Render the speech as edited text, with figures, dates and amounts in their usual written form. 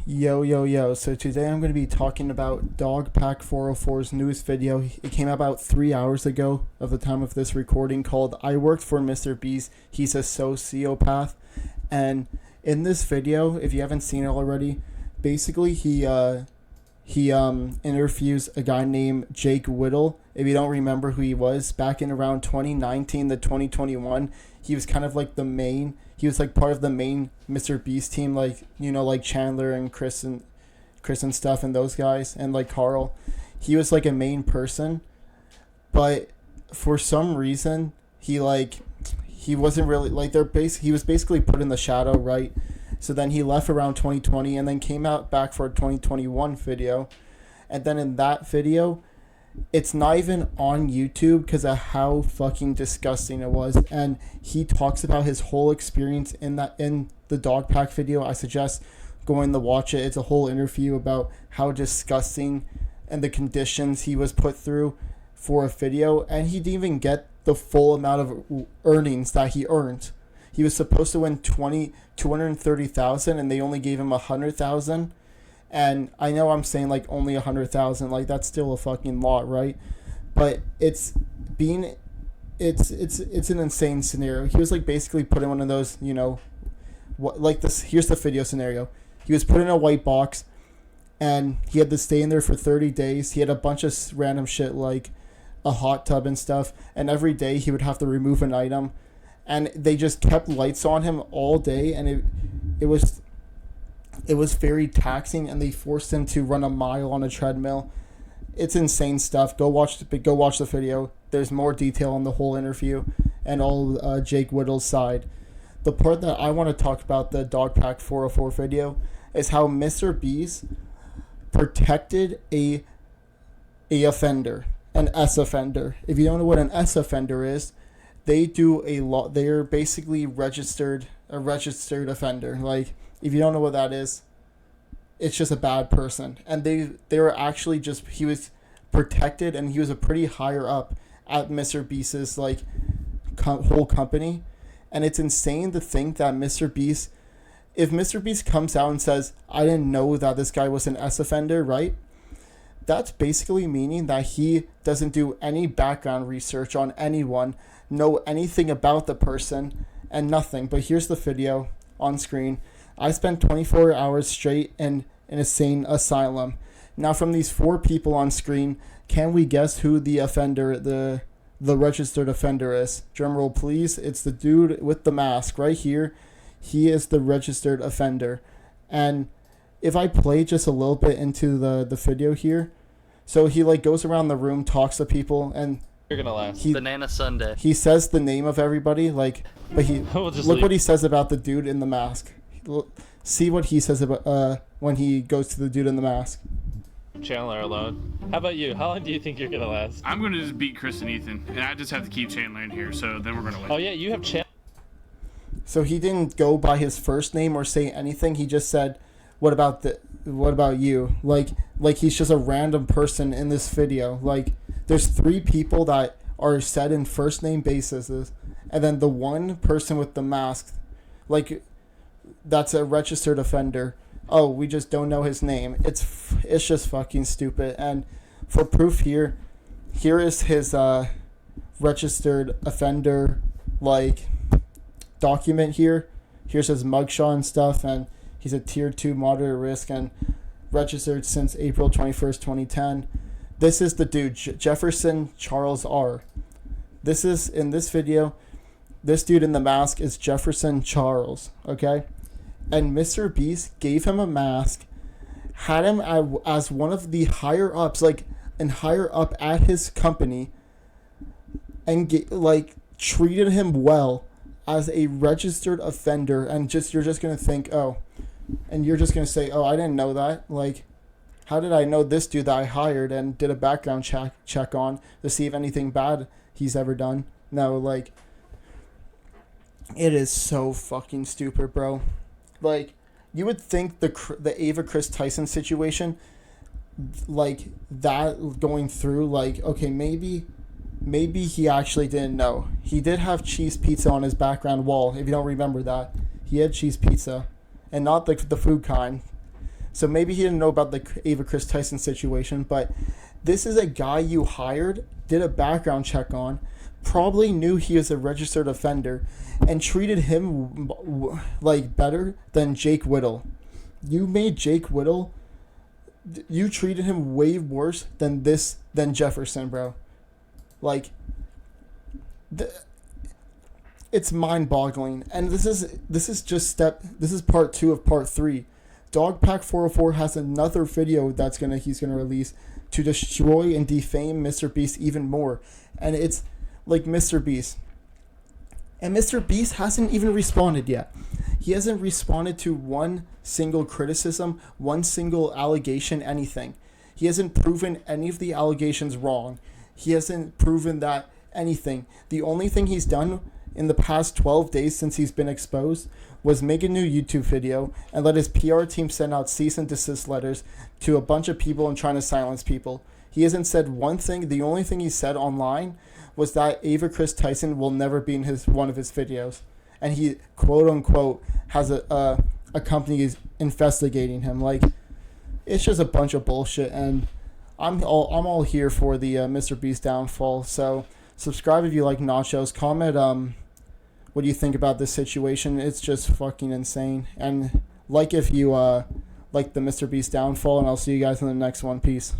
Yo, yo, yo. So today I'm going to be talking about Dog Pack 404's newest video. It came out about 3 hours ago of the time of this recording, called I Worked for MrBeast. He's a sociopath. And in this video, if you haven't seen it already, basically he interviews a guy named Jake Whittle. If you don't remember who he was, back in around 2019 to 2021, he was kind of like he was like part of the main MrBeast team, like, you know, like Chandler and Chris and stuff, and those guys, and like Carl. He was like a main person, but for some reason he wasn't really like he was basically put in the shadow, right? So then he left around 2020 and then came out back for a 2021 video. And then in that video, it's not even on YouTube because of how fucking disgusting it was. And he talks about his whole experience in the dog pack video. I suggest going to watch it. It's a whole interview about how disgusting and the conditions he was put through for a video. And he didn't even get the full amount of earnings that he earned. He was supposed to win 230,000 and they only gave him 100,000. And I know I'm saying like only 100,000, like that's still a fucking lot, right? But it's an insane scenario. He was like basically put in one of those, you know, what, like this. Here's the video scenario. He was put in a white box, and he had to stay in there for 30 days. He had a bunch of random shit like a hot tub and stuff, and every day he would have to remove an item, and they just kept lights on him all day, and it was very taxing, and they forced him to run a mile on a treadmill. It's insane stuff. Go watch the video. There's more detail on the whole interview and all Jake Whittle's side. The part that I want to talk about, the Dog Pack 404 video, is how MrBeast protected a offender, an S offender. If you don't know what an S offender is, they do a lot. They're basically a registered offender. Like, if you don't know what that is, it's just a bad person. And they were actually just, he was protected, and he was a pretty higher up at MrBeast's like whole company. And it's insane to think that if MrBeast comes out and says, I didn't know that this guy was an S offender, right? That's basically meaning that he doesn't do any background research on anyone, know anything about the person, and nothing. But here's the video on screen. I spent 24 hours straight in an insane asylum. Now, from these 4 people on screen, can we guess who the offender, the registered offender is? Drumroll, please. It's the dude with the mask right here. He is the registered offender. And if I play just a little bit into the video here, so he like goes around the room, talks to people, and You're gonna laugh. Banana Sunday. he says the name of everybody, like, but We'll just look leave. what he says about the dude in the mask. See what he says about when he goes to the dude in the mask. Chandler alone. How about you? How long do you think you're gonna last? I'm going to just beat Chris and Ethan, and I just have to keep Chandler in here, so then we're going to win. Oh yeah, you have Chandler. So he didn't go by his first name or say anything. He just said, what about you? Like he's just a random person in this video. Like, there's 3 people that are said in first name basis, and then the one person with the mask, like, that's a registered offender. Oh, we just don't know his name. It's just fucking stupid. And for proof here is his registered offender like document here. Here's his mugshot and stuff, and he's a tier 2 moderate risk and registered since April 21st, 2010. This is the dude, Jefferson Charles R. This is, in this video, this dude in the mask is Jefferson Charles, okay? And MrBeast gave him a mask, had him as one of the higher ups, like, and higher up at his company, and treated him well as a registered offender. And you're just gonna think, oh, and you're just gonna say, oh, I didn't know that. Like, how did I know this dude that I hired and did a background check on to see if anything bad he's ever done? No, like, it is so fucking stupid, bro. Like, you would think the Ava Chris Tyson situation, like, that going through, like, okay, maybe he actually didn't know. He did have cheese pizza on his background wall, if you don't remember that. He had cheese pizza, and not the food kind. So maybe he didn't know about the Ava Chris Tyson situation, but this is a guy you hired, did a background check on, probably knew he was a registered offender, and treated him like better than Jake Whittle. You made Jake Whittle, you treated him way worse than Jefferson, bro. Like, it's mind-boggling, and this is part 2 of part 3. Dogpack 404 has another video he's gonna release to destroy and defame MrBeast even more, and it's like MrBeast. And MrBeast hasn't even responded yet. He hasn't responded to one single criticism, one single allegation, anything. He hasn't proven any of the allegations wrong. He hasn't proven that anything. The only thing he's done in the past 12 days since he's been exposed was make a new YouTube video and let his PR team send out cease and desist letters to a bunch of people and trying to silence people. He hasn't said one thing. The only thing he said online was that Ava Chris Tyson will never be in one of his videos. And he, quote unquote, has a company is investigating him. Like, it's just a bunch of bullshit, and I'm all here for the MrBeast downfall. So subscribe if you like nachos. Comment what do you think about this situation. It's just fucking insane. And like if you like the MrBeast downfall, and I'll see you guys in the next one. Peace.